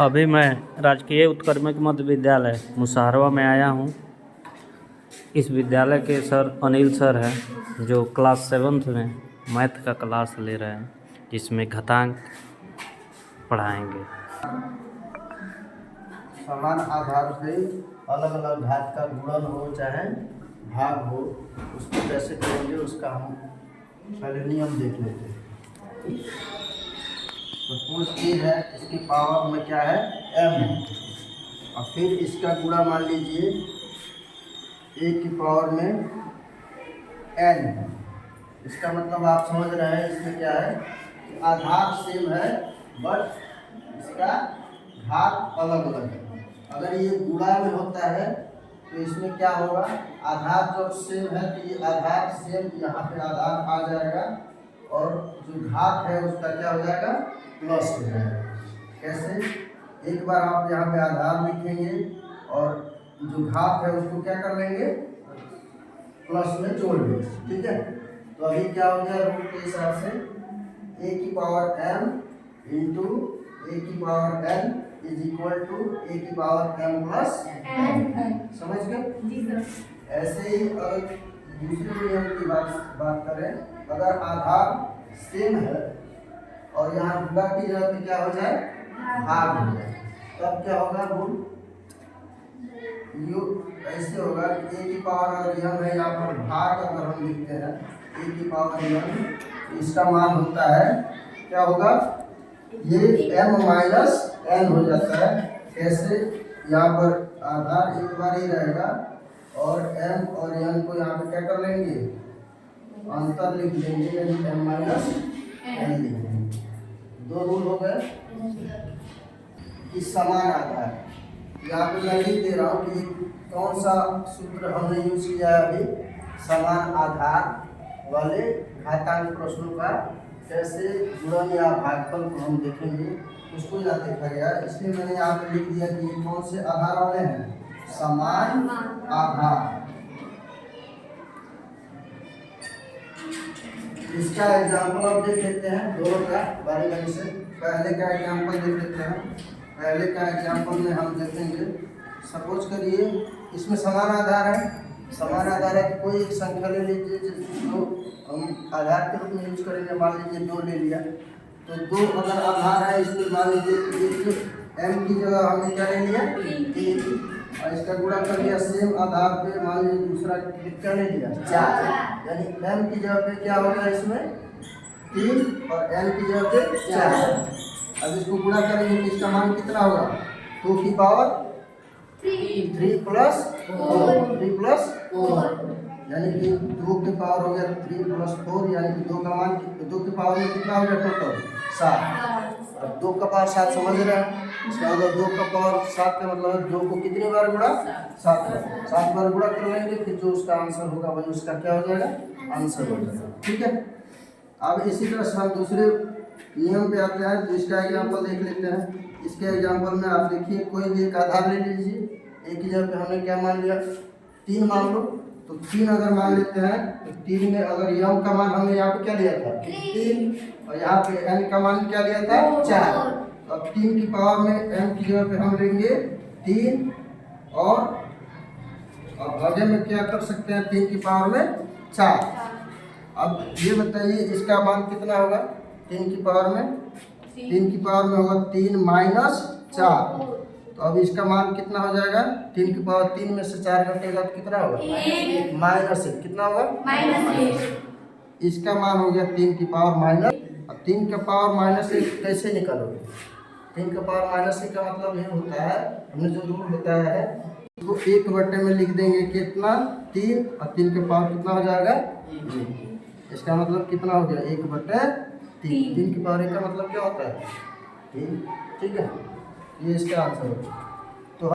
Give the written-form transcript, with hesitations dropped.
अभी मैं राजकीय उत्क्रमिक मध्य विद्यालय मुसहरवा में आया हूँ। इस विद्यालय के सर अनिल सर हैं, जो क्लास 7th में मैथ का क्लास ले रहे हैं, जिसमें घातांक पढ़ाएंगे। समान आधार से अलग अलग घात का गुणन हो चाहे भाग हो, उसको कैसे करेंगे उसका हम पहले नियम देख लेते हैं। सपोज ए है, इसकी पावर में क्या है m है, और फिर इसका गुणा मान लीजिए a की पावर में n है। इसका मतलब आप समझ रहे हैं इसमें क्या है कि आधार सेम है बट इसका घात अलग अलग है। अगर ये गुणा में होता है तो इसमें क्या होगा, आधार जब सेम है तो ये आधार सेम यहाँ पे आधार आ जाएगा और जो घात है उसका क्या हो जाएगा प्लस हो जाएगा। कैसे, एक बार आप यहाँ पे आधार लिखेंगे और जो घात है उसको क्या कर लेंगे प्लस में जोड़ लेंगे। ठीक है, तो अभी क्या हो गया रूट के हिसाब से a की पावर m इंटू a की power n is equal to a की पावर m प्लस n। समझ गए। ऐसे ही अगर दूसरे नियम की बात करें, अगर आधार सेम है और यहाँ गुणा की जगह पे क्या हो जाए भाग हो जाए, तब क्या होगा रूल यू ऐसे होगा कि a की पावर अगर m है, यहाँ पर भाग अगर हम लिखते हैं a की पावर m, इसका मान होता है क्या होगा, ये m माइनस n हो जाता है। कैसे, यहाँ पर आधार एक बार ही रहेगा और m और n को यहाँ पे क्या कर लेंगे अंतर लिख देंगे, यानी m माइनस n लिख देंगे। दो रूल हो गए। इस समान आधार यहाँ पे मैं लिख दे रहा हूँ कि कौन सा सूत्र हमने यूज किया है अभी, समान आधार वाले घातांक प्रश्नों का कैसे गुणन या भागफल को हम देखेंगे, उसको यहाँ देखा गया। इसलिए मैंने यहाँ पे लिख दिया कि कौन से आधार वाले हैं, समान आधार। इसका एग्जाम्पल आप देख लेते हैं दोनों का बारी बारी से। पहले का एग्जाम्पल देख लेते हैं। पहले का एग्जाम्पल में हम देखेंगे, सपोज करिए इसमें समान आधार है। समान आधार है कि कोई एक संख्या ले लीजिए जिसको हम आधार के रूप में यूज करेंगे। मान लीजिए 2 ले लिया, तो 2 अगर आधार है इसमें मान लीजिए एक m की जगह हमने क्या ले लिया 3, और इसका गुणा कर लिया सेम आधार पे, मान लीजिए दूसरा क्या ले लिया 4, यानी m की जगह पे क्या होगा इसमें 3 और n की जगह पे 4। अब इसको गुणा करेंगे तो इसका मान कितना होगा 2 की पावर 3 प्लस 4, यानी कि 2 की पावर हो गया 3 प्लस 4, यानी कि 2 का मान 2 की पावर में कितना हो गया टोटल 7। अब 2 का पावर 7 समझ रहे हैं। इसका मतलब 2 का पावर 7 का मतलब 2 को कितने बार गुणा 7 बार गुणा कर लेंगे, फिर जो उसका आंसर होगा वही उसका क्या हो जाएगा आंसर हो जाएगा। ठीक है, अब इसी तरह से हम दूसरे नियम पे आते हैं। तो इसका एग्जाम्पल देख लेते हैं। इसके एग्जाम्पल में आप देखिए कोई भी एक आधार ले लीजिए, एक की जगह पे हमने क्या मान लिया 3 मान लो, तो 3 अगर मान लेते हैं तो 3 में अगर m का मान हमने यहाँ पे क्या लिया था 3 और यहाँ पे n का मान क्या लिया था 4। अब 3 की पावर में m की जगह पे हम लेंगे 3 और अब आगे में क्या कर सकते हैं 3 की पावर में 4। अब ये बताइए इसका मान कितना होगा 3 की पावर में, 3 की पावर में होगा 3 माइनस 4। तो अब इसका मान कितना हो जाएगा, 3 की पावर 3 में से 4 घटेगा तो कितना होगा -1। कितना होगा -1। इसका मान हो गया 3 की पावर माइनस। अब 3 का पावर -1 कैसे निकालोगे, 3 का पावर -1 का मतलब ये होता है, हमने जो रूल बताया है तो 1 बटे में लिख देंगे कितना 3, और 3 का पावर कितना हो जाएगा 1। इसका मतलब कितना हो गया 1 बटे 3। 3 की पावर 1 का मतलब क्या होता है 3। ठीक है, ये इसका आंसर होगा।